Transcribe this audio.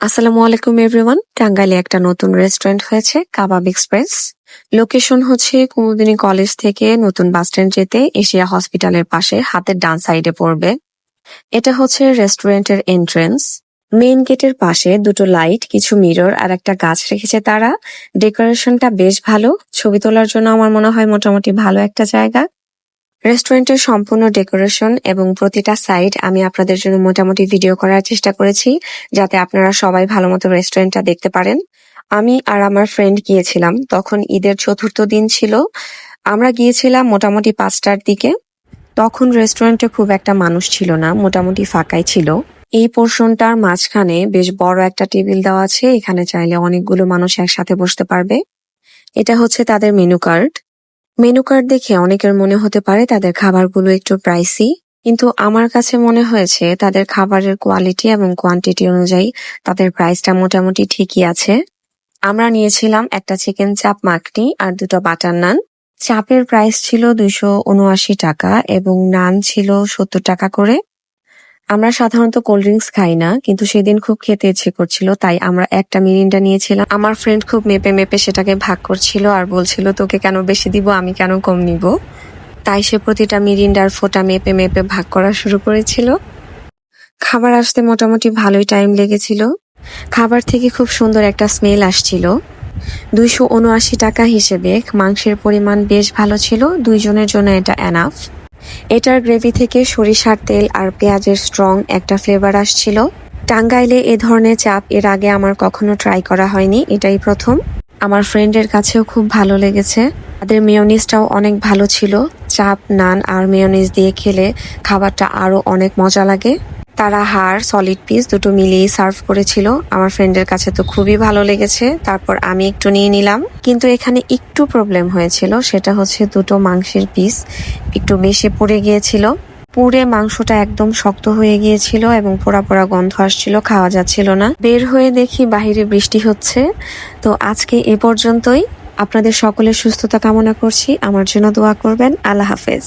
আসসালামু আলাইকুম এভরিওয়ান। টাঙ্গাইলে একটা নতুন রেস্টুরেন্ট হয়েছে, কাবাব এক্সপ্রেস। লোকেশন হচ্ছে কুমুদিনী কলেজ থেকে নতুন বাস স্ট্যান্ড যেতে এশিয়া হসপিটালের পাশে হাতের ডান সাইডে পড়বে। এটা হচ্ছে রেস্টুরেন্টের এন্ট্রেন্স। মেইন গেটের পাশে দুটো লাইট, কিছু মিরর আর একটা গাছ রেখেছে তারা। ডেকোরেশনটা বেশ ভালো, ছবি তোলার জন্য আমার মনে হয় মোটামুটি ভালো একটা জায়গা। রেস্টুরেন্টের সম্পূর্ণ ডেকোরেশন এবং প্রতিটা সাইড আমি আপনাদের জন্য মোটামুটি ভিডিও করার চেষ্টা করেছি, যাতে আপনারা সবাই ভালো মতো রেস্টুরেন্টটা দেখতে পারেন। আমি আর আমার ফ্রেন্ড গিয়েছিলাম, তখন ঈদের চতুর্থ দিন ছিল। আমরা গিয়েছিলাম মোটামুটি 5টার দিকে। তখন রেস্টুরেন্টে খুব একটা মানুষ ছিল না, মোটামুটি ফাঁকাই ছিল। এই পোর্শনটার মাঝখানে বেশ বড় একটা টেবিল দেওয়া আছে, এখানে চাইলে অনেকগুলো মানুষ একসাথে বসতে পারবে। এটা হচ্ছে তাদের মেনু কার্ড। মেনু কার্ড দেখে অনেকের মনে হতে পারে তাদের খাবারগুলো একটু প্রাইসি, কিন্তু আমার কাছে মনে হয়েছে তাদের খাবারের কোয়ালিটি এবং কোয়ান্টিটি অনুযায়ী তাদের প্রাইসটা মোটামুটি ঠিকই আছে। আমরা নিয়েছিলাম একটা চিকেন চাপ মাখনি আর দুটো বাটার নান। চাপের প্রাইস ছিল 279 টাকা এবং নান ছিল 70 টাকা করে। আমরা সাধারণত কোল্ড ড্রিঙ্কস খাই না, কিন্তু সেদিন খুব খেতে ইচ্ছে করছিল, তাই আমরা একটা মিরিন্ডা নিয়েছিলাম। আমার ফ্রেন্ড খুব মেপে মেপে সেটাকে ভাগ করছিল আর বলছিল, তোকে কেন বেশি দিব, আমি কেন কম নিব। তাই সে প্রতিটা মিরিন্ডার ফোঁটা মেপে মেপে ভাগ করা শুরু করেছিল। খাবার আসতে মোটামুটি ভালোই টাইম লেগেছিল। খাবার থেকে খুব সুন্দর একটা স্মেল আসছিল। 279 টাকা হিসেবে মাংসের পরিমাণ বেশ ভালো ছিল, দুইজনের জন্য এটা এনাফ। এটার গ্রেভি থেকে সরিষার তেল আর পেঁয়াজের স্ট্রং একটা ফ্লেভার আসছিল। টাঙ্গাইলে এ ধরনের চাপ এর আগে আমার কখনো ট্রাই করা হয়নি, এটাই প্রথম। আমার ফ্রেন্ডের কাছেও খুব ভালো লেগেছে। তাদের মেয়োনিজটাও অনেক ভালো ছিল। চাপ, নান আর মেয়োনিজ দিয়ে খেলে খাবারটা আরো অনেক মজা লাগে। তারা হাড়, সলিড পিস দুটো মিলিয়ে সার্ভ করেছিল। আমার ফ্রেন্ডের কাছে তো খুবই ভালো লেগেছে। তারপর আমি একটু নিয়ে নিলাম, কিন্তু এখানে একটু প্রবলেম হয়েছিল, সেটা হচ্ছে দুটো মাংসের পিস একটু বেশি পুড়ে গিয়েছিল। পুড়ে মাংসটা একদম শক্ত হয়ে গিয়েছিল এবং পোড়া পোড়া গন্ধ আসছিল, খাওয়া যাচ্ছিল না। বের হয়ে দেখি বাহিরে বৃষ্টি হচ্ছে। তো আজকে এ পর্যন্তই। আপনাদের সকলের সুস্থতা কামনা করছি, আমার জন্য দোয়া করবেন। আল্লাহ হাফেজ।